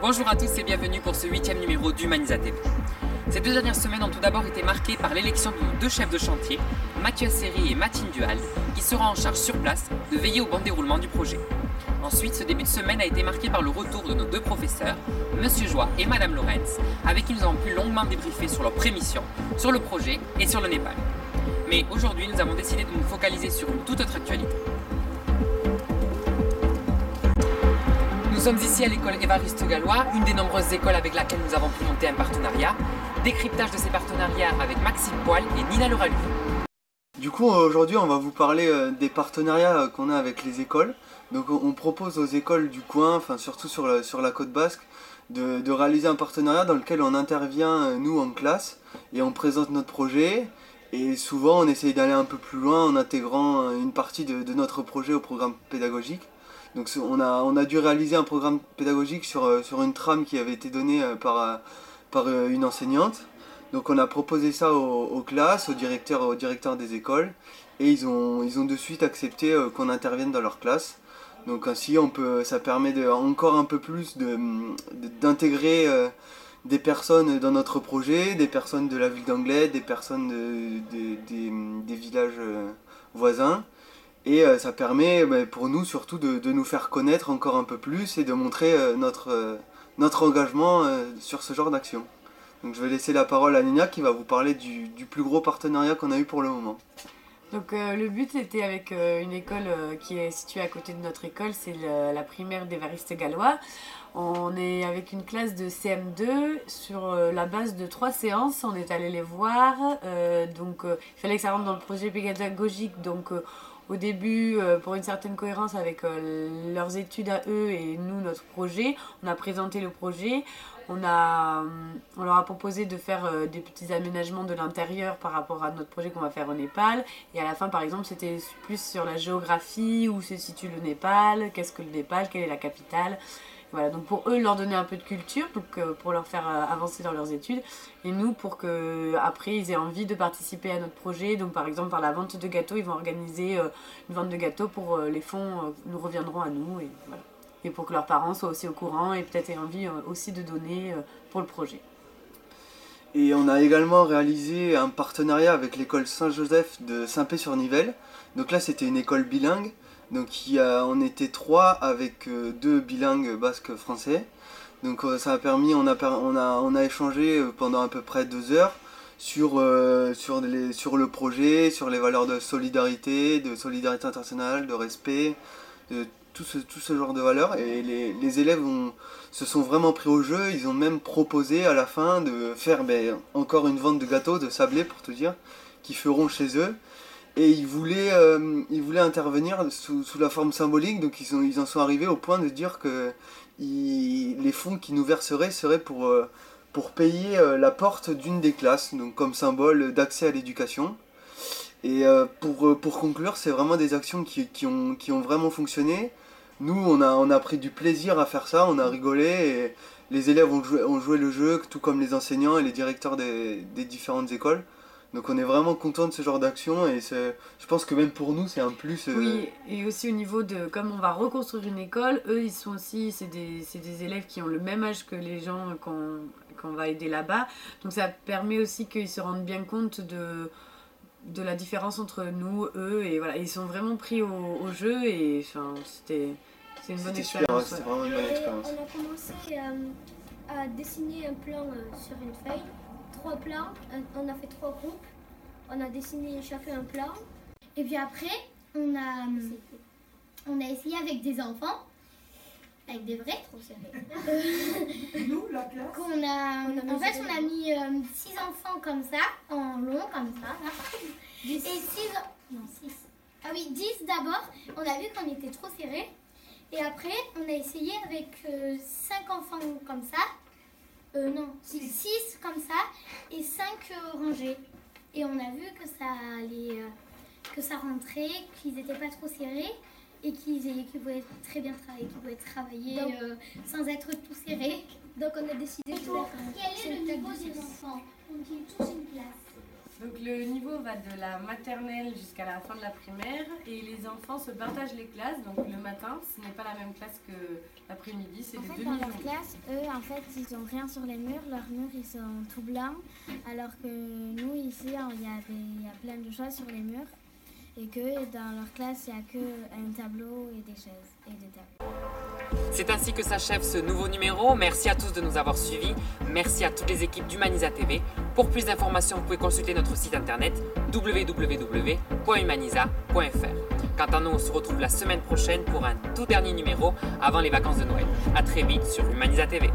Bonjour à tous et bienvenue pour ce 8e numéro d'Humanisa TV. Ces 2 dernières semaines ont tout d'abord été marquées par l'élection de nos 2 chefs de chantier, Mathieu Seri et Mathilde Duhal, qui seront en charge sur place de veiller au bon déroulement du projet. Ensuite, ce début de semaine a été marqué par le retour de nos 2 professeurs, Monsieur Joie et Madame Lorenz, avec qui nous avons pu longuement débriefer sur leur prémission, sur le projet et sur le Népal. Mais aujourd'hui, nous avons décidé de nous focaliser sur une toute autre actualité. Nous sommes ici à l'école Évariste Galois, une des nombreuses écoles avec laquelle nous avons pu monter un partenariat. Décryptage de ces partenariats avec Maxime Poil et Nina Leralu. Du coup, aujourd'hui, on va vous parler des partenariats qu'on a avec les écoles. Donc, on propose aux écoles du coin, enfin surtout sur la côte basque, de réaliser un partenariat dans lequel on intervient, nous, en classe, et on présente notre projet. Et souvent, on essaye d'aller un peu plus loin en intégrant une partie de notre projet au programme pédagogique. Donc on a dû réaliser un programme pédagogique sur une trame qui avait été donnée par une enseignante. Donc on a proposé ça aux classes, aux directeurs des écoles, et ils ont de suite accepté qu'on intervienne dans leur classe. Donc ainsi ça permet encore un peu plus d'intégrer des personnes dans notre projet, des personnes de la ville d'Anglet, des personnes des villages voisins. Et ça permet pour nous surtout de nous faire connaître encore un peu plus et de montrer notre engagement sur ce genre d'action. Donc je vais laisser la parole à Nina qui va vous parler du plus gros partenariat qu'on a eu pour le moment. Donc le but était avec une école qui est située à côté de notre école, c'est la primaire d'Évariste Galois. On est avec une classe de CM2 sur la base de 3 séances, on est allé les voir. Il fallait que ça rentre dans le projet pédagogique, donc au début, pour une certaine cohérence avec leurs études à eux et nous, notre projet, on a présenté le projet. On leur a proposé de faire des petits aménagements de l'intérieur par rapport à notre projet qu'on va faire au Népal. Et à la fin, par exemple, c'était plus sur la géographie, où se situe le Népal, qu'est-ce que le Népal, quelle est la capitale. Voilà, donc pour eux, leur donner un peu de culture, donc pour leur faire avancer dans leurs études. Et nous, pour qu'après, ils aient envie de participer à notre projet. Donc par exemple, par la vente de gâteaux, ils vont organiser une vente de gâteaux pour les fonds nous reviendront à nous. Et voilà. Et pour que leurs parents soient aussi au courant et peut-être aient envie aussi de donner pour le projet. Et on a également réalisé un partenariat avec l'école Saint-Joseph de Saint-Pé-sur-Nivelle. Donc là, c'était une école bilingue. Donc on était 3 avec 2 bilingues basque-français. Donc ça a permis, on a échangé pendant à peu près 2 heures sur le projet, sur les valeurs de solidarité internationale, de respect, de tout ce genre de valeurs. Et les élèves se sont vraiment pris au jeu. Ils ont même proposé à la fin de faire encore une vente de gâteaux, de sablés pour tout dire, qu'ils feront chez eux. Et ils voulaient intervenir sous la forme symbolique, donc ils en sont arrivés au point de dire que les fonds qu'ils nous verseraient seraient pour payer la porte d'une des classes, donc comme symbole d'accès à l'éducation. Et pour conclure, c'est vraiment des actions qui ont vraiment fonctionné. Nous, on a pris du plaisir à faire ça, on a rigolé, et les élèves ont joué le jeu, tout comme les enseignants et les directeurs des différentes écoles. Donc on est vraiment content de ce genre d'action et je pense que même pour nous c'est un plus. Oui, et aussi au niveau de, comme on va reconstruire une école, eux ils sont aussi, c'est des élèves qui ont le même âge que les gens qu'on va aider là-bas. Donc ça permet aussi qu'ils se rendent bien compte de la différence entre nous, eux, et voilà, ils sont vraiment pris au jeu et enfin c'est une bonne expérience. C'était vraiment une bonne expérience. On a commencé à dessiner un plan sur une feuille. 3 plans, on a fait 3 groupes, on a dessiné chacun un plan. Et puis après, on a essayé avec des enfants, avec des vrais. Trop serrés. Nous, la classe En fait, on a mis 6 enfants comme ça, en long, comme ça. Là. Et 6. Non, 6. Ah oui, 10 d'abord. On a vu qu'on était trop serrés. Et après, on a essayé avec 5 enfants comme ça. Non, 6 comme ça et 5 rangés. Et on a vu que ça allait, que ça rentrait, qu'ils n'étaient pas trop serrés et qu'ils pouvaient très bien travailler, qu'ils pouvaient travailler sans être tout serrés. Donc on a décidé de faire. Quel est le niveau des enfants? On dit tous une classe. Donc le niveau va de la maternelle jusqu'à la fin de la primaire et les enfants se partagent les classes. Donc le matin, ce n'est pas la même classe que l'après-midi, c'est des Dans leur demi-journées. classe, eux, en fait, ils n'ont rien sur les murs. Leurs murs, ils sont tout blancs. Alors que nous, ici, il y a plein de choses sur les murs. Et que dans leur classe, il n'y a qu'un tableau et des chaises et des tables. C'est ainsi que s'achève ce nouveau numéro. Merci à tous de nous avoir suivis. Merci à toutes les équipes d'Humanisa TV. Pour plus d'informations, vous pouvez consulter notre site internet www.humanisa.fr. Quant à nous, on se retrouve la semaine prochaine pour un tout dernier numéro avant les vacances de Noël. A très vite sur Humanisa TV.